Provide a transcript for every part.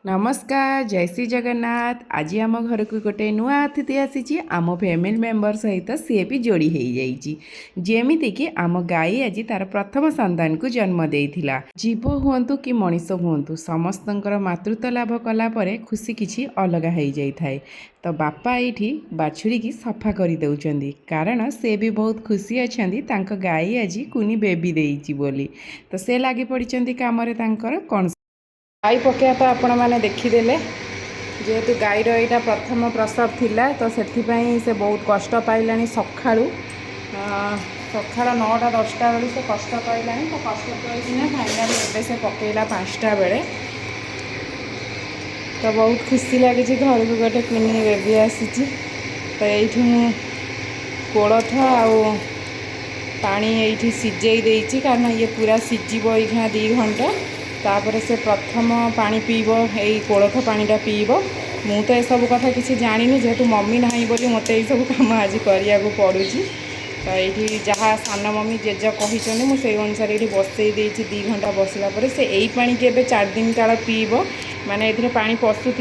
नमस्कार जय श्री जगन्नाथ। आज आम घर को गोटे नुआ अतिथि आसी आम फैमिली मेंबर सहित सी भी जोड़ी हो जाइए जेमिति कि आम गाई आज तार प्रथम संतान को जन्म देइथिला। जीव हुंतु कि मनीष हुंतु समस्तंकर मातृत्व लाभ कला परे खुशी किछि अलगा हो जाए। तो बापा ये बाछुरी की सफा कर दौरान कारण से भी बहुत खुशी अच्छा गाई आज कुनी बेबी देइछि बोली। तो से लगी पड़ी कम कौन गाई पकड़ा तो आपण मैंने देखीदे जेहेतु गाईर यहाँ प्रथम प्रसव थिला तो से बहुत कष्ट पाइला सका सका 9टा 10टा बेलू से कष्ट पाइला तो कष्ट पाइना फाइनाल एवं से पकईला 5टा बेले तो बहुत खुशी लगी घर को गोटे कुनी बेबी आसी तो ये कोलथ आउ पानी ये सिझे देती कारण ये पूरा सिझब ये 2 घंटा तापर से प्रथम पानी पीब यही कोलथ पानीटा पीब। मु तो सब कथा किसी जानी जेहेतु मम्मी ना बोली मत सब कम आज करिया पड़ू तो ये जहाँ सान मम्मी जेज कही मुझे अनुसार ये बसई 2 घंटा बसला से यही पानी के 4 दिन काल पीब माने ये पानी पशुव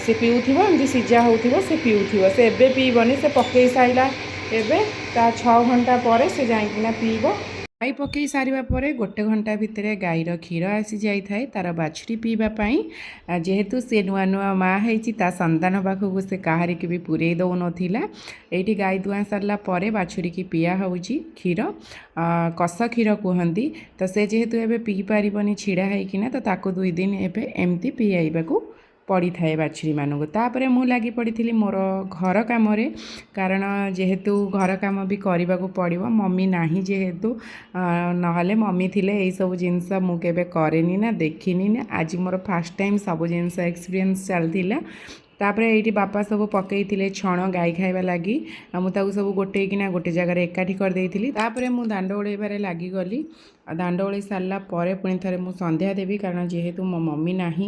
से पीऊब एमती सीझा हो से पीऊब से एबे पीबनी से पकई सारा एवं ता 6 घंटा पर से जाइकिना पीब। गाई पकई सारिबा परे 1 घंटा भितर गाईर क्षीर आसी जाए तार बाछुरी पीवाई जेहेतु सी नुआ नुआ माँ होती संतान पाखक से कहार की भी पूरे दौन ये गाई दुआ सारा पर बाछुरी की पिया हो क्षीर कस क्षीर कहती तो से जेहेतु एवं पी पारबनी छिड़ा होकिना तो ताको 2 दिन एवं एमती पीआईबा पड़ी थाए बाछुरी मानक। तापर मु लगी पड़ी मोर घर कम कारण जेहेतु घर कम भी करने को पड़ो मम्मी नाही जेहेतु नहले मम्मी थिले यही सब जिनस मुझे करेनी ना देखनी ना आज मोर फर्स्ट टाइम सब जिनस एक्सपीरियंस चलता। तापर ये बापा सब पकई छण गाई खाइबा लगी मुझे सब गोटेकिना गोटे जगार एकाठी कर देइथिली। तापर मु दांड ओळेबारे लागी गली दांड ओळी सारा पर पुणी थे मुझे संध्या देवी कारण जेहेतु मो मम्मी नाही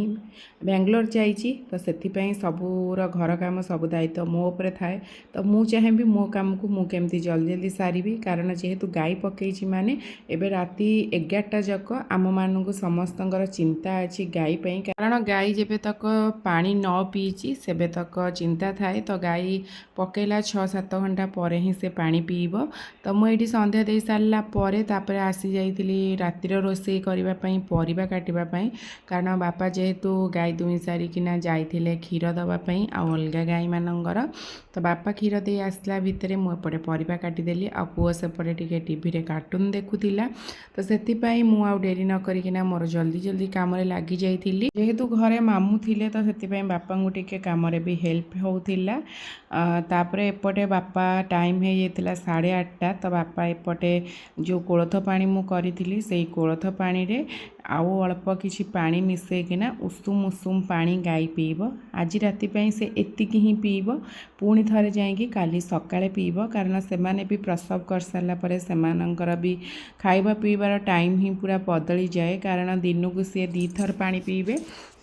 बेंगलोर जाइए तो से सबूर घर काम सब दायित्व मो उपरे थाए तो मु चाहेबी मो काम को मु केमती जल्दी जल्दी सारी कारण जेहेतु गाई पकई माने एबे राति 11टा जक आम मानक समस्त चिंता अच्छी गाई पई कारण गाई जेबे तक पानी न पीची सेबे तक चिंता थाए तो गाई पकईला 6-7 घंटा पर ही से पानी पीब। तो मुझे संध्या दे सारा पर आसी जाइली रातिर रोषे करने परिबा काटिबापी कारण बापा जेहेतु गाई दुई सारिकिना जाइथिले क्षीर दवापाई आ अलगा गाई मानकर तो बापा क्षीर दे आसला भितर मुझे परिबा काटिदेली आ पुओ सेपटे टिके टीवी रे कार्टून देखुला तो से मु आ डेरी न करिकिना मोर जल्दी जल्दी काम लगी जाइथिली जेहेतु घरे मामू थिले तो से बापा को टिके काम भी हेल्प होउथिला। तापर एपटे बापा टाइम हो जाता 8:30 तो बापा एपटे जो कोलथ पानी मु करी से कोलथ पानी रे आउ अल्प किसी पानी मिसेकिना उषुम उषुम पानी गाई पीब आज राति से एतिकी ही पीब पुणी थे जाइए काली सकाळे पीब कारण से माने भी प्रसव कर सारा पर से भी खाइबा पीबार टाइम ही पूरा बदली जाए कारण दिन को सी 2 थर पानी पीबे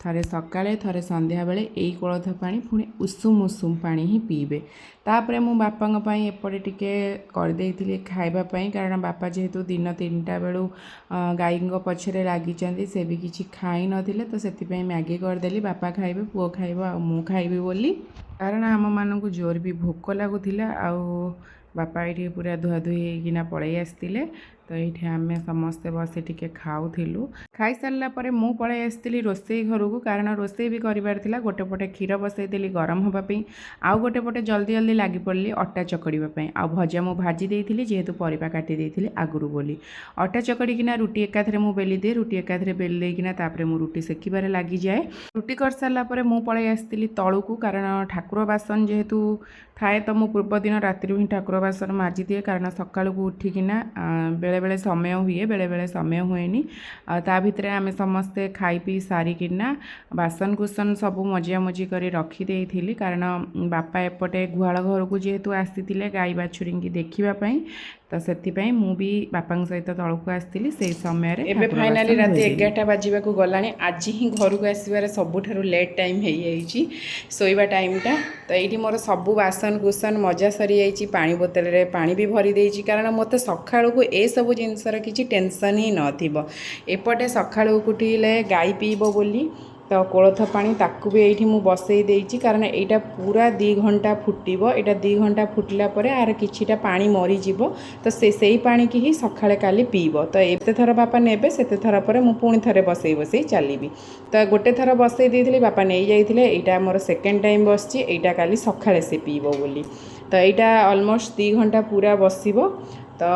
थे सकाळे थे संध्या बेले यही कोलथ पानी पुणी उषुम उषुम पानी ही पीबे। तापर मु बापा एपटे टिके करदेइथिली खाइबापी कारण बापा जेहेतु दिन 3टा बेलू गाई पछरे लगी से भी किसी खाई नथिले तो से मैगी करदेली बापा खाइबे पुओ खाइब आ मु खाइबी बोली कारण आम मानक जोर भी भोक लगुला आउ बापा ये पूरा धुआधुई होना पलि आसते तो ये आम समस्ते बस टिके खाऊलु खाई सारा पर मु पलि आसती रोसई घर को कारण रोसई भी करार गोटे पटे क्षीर बसईदेली गरम होगापी आउ गोटे पटे जल्दी जल्दी लगी पड़ी अटा चकड़ापी आ भजा मु भाजी देती जेहेतु परिबा काटी देती आगुरी बोली अटा चकड़ीकिना रुटी एकाथरे मु बेली दे रुटी एकाथरे बेली देकिना तापर मु रुटी सेकिबारे लगी जाए रुटी कर सारा पर मु पलि आसती तलू को कारण ठाकुर बासन जेहेतु थाए तो मु पूर्व दिन राति ही ठाकुर बासन माजी दिए कारण सका उठिकिना बेले बेले समय हुए बेले बेले समय हुएनी ता भितर आम समस्ते खाई पी सारिकिना बासन कुसन सब मजिया मजी कर रखी कारण बापा एपटे गुहाल घर को जेहेतु आसी गाई बाछुरी की देखापी तो से मु भी बापा सहित तौक आसती से समय एबे फाइनाली राति 11टा बाजिबा को गलानी आज ही घर को आसबार सबुठारु लेट टाइम हो जाइए शोइबा टाइमटा तो ये मोर सबू बासन कुसन मजा सरी जाइए पानी बोतल रे पानी भी भरी देइछि कारण मत सखा को ए सब जिनसर किसी टेंशन ही नथिबो एपटे सखा उठिले गाई पीब बोली तो कोलथ पानी ताकू भी ये बसई देती कारण यहाँ पूरा 2 घंटा फुटब यहाँ 2 घंटा फुटला आर किछिटा पानी मरीज तो से पानी की ही सकाଳେ काली पीब तो एते थर बापा नेबे सेते थर पर मु पुणी थरे बसई बसई चलिबी तो गोटे थर बसई देइथिले बापा नहीं जाइथिले एटा मोर सेकेंड टाइम बसची एटा काली सकाळे से पीब बोली तो यहाँ ऑलमोस्ट 2 घंटा पूरा बसिबो तो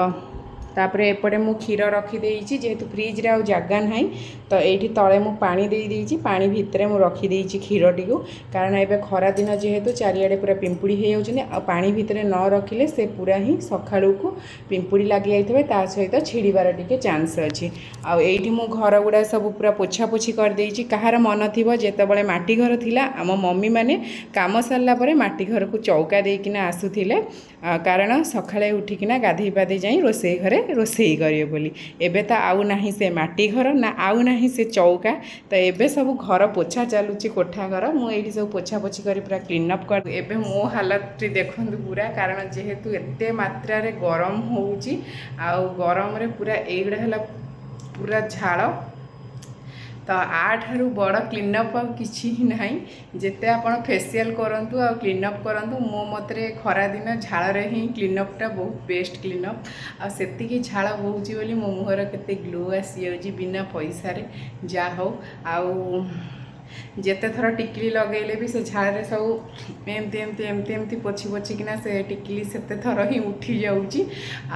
तापरे एपटे मु क्षीर रखीदेची जेहेतु फ्रिज रे आ जगह ना तो ये तले मु पानी देदेची पानी भितर मु रखीदेची क्षीर टी कारण एबे खरा दिन जेहेतु चारिआडे पूरा पिंपुड़ी हो जाउछन आ पानी भितर न रखिले से पूरा ही सखाळू को पिंपुड़ी लागी जाइतबे ता सहित छिड़ीबार टिके चांस अछि आ एठी मु घर गुडा सब पूरा पोछा पोछी कर देची कहार मन थिबो जेतेबेले माटी घर थिला आम मम्मी माने काम सरला परे माटी घर को चौका देकिना आसुथिले कारण सखाळे उठिकिना गाधई पाधई जाई रोसई घरे रोसई करिए बोली एबे तो आउ नाही से माटी घर ना आउ नाही से चौका तो एबे सब घर पोछा चलुची कोठा घर मुझे सब पोछा पोछी कर पूरा क्लीन अप कर एबे मो हालत देखु पूरा कारण जेहेतु एते मात्रा रे गरम होउची आ गरम रे पूरा एगुड़ा है पूरा झाड़ तो आठारू बड़ क्लीनअप किसी ना जिते आपण फेसियल करंतु आ क्लीनअप करंतु मो मतरे खरा दिन झाड़ ही क्लीनअपटा बहुत बेस्ट क्लीनअप आ सेतिकी झाड़ बोची बोली मो मुहर केते ग्लो आसी जाउची बिना पैसा रे जा हो आउ जेते थर टिकली लगेले भी से झाड़े सब एमती एमती एमती एमती पोछी पोछिकिना से टिकली सेते थर ही उठी जाउची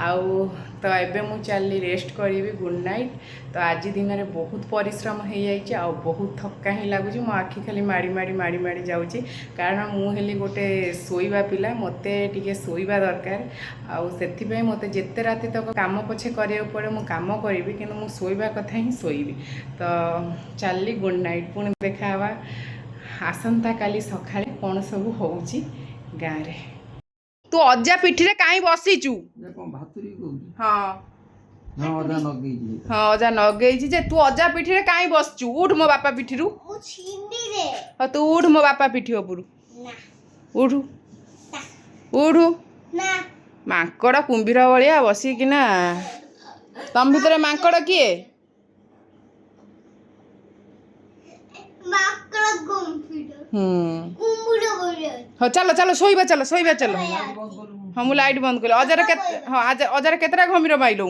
आउ तो एबे मु चली रेस्ट करी गुड नाइट तो आज दिन में बहुत परिश्रम हो जाइए आ बहुत थका ही लगुच मो आखि खाली माड़ी माड़ी माड़ी माड़ी जाऊँगी कारण मुझे गोटे शोइबा पिला मते टिके शोइबा दरकार आउ सेथिपई मते जेते राति तक काम पछे करिया पड़े मु काम करी कि मु शोइबा कथा ही शोइबी तो चली गुड नाइट पुणी देखा आसंता काली सकाळे कौन सब होउची गाँव रे तू अजा पिठी रे काई बसीचू हाँ हाँ अजा नगेई जे तू अजा पिठी रे काई बसचू उठ मो बापा पिठी रु तू उठ मो बापा पिठी उपरु उठू उठू मांकड़ कुंभीर भाया बसिकिना तम भितर मांकड़ किए हाँ चलो चलो शोइबा चलो हाँ मु लाइट बंद कर अजार के हाँ अजार केतरा घमीर माइलू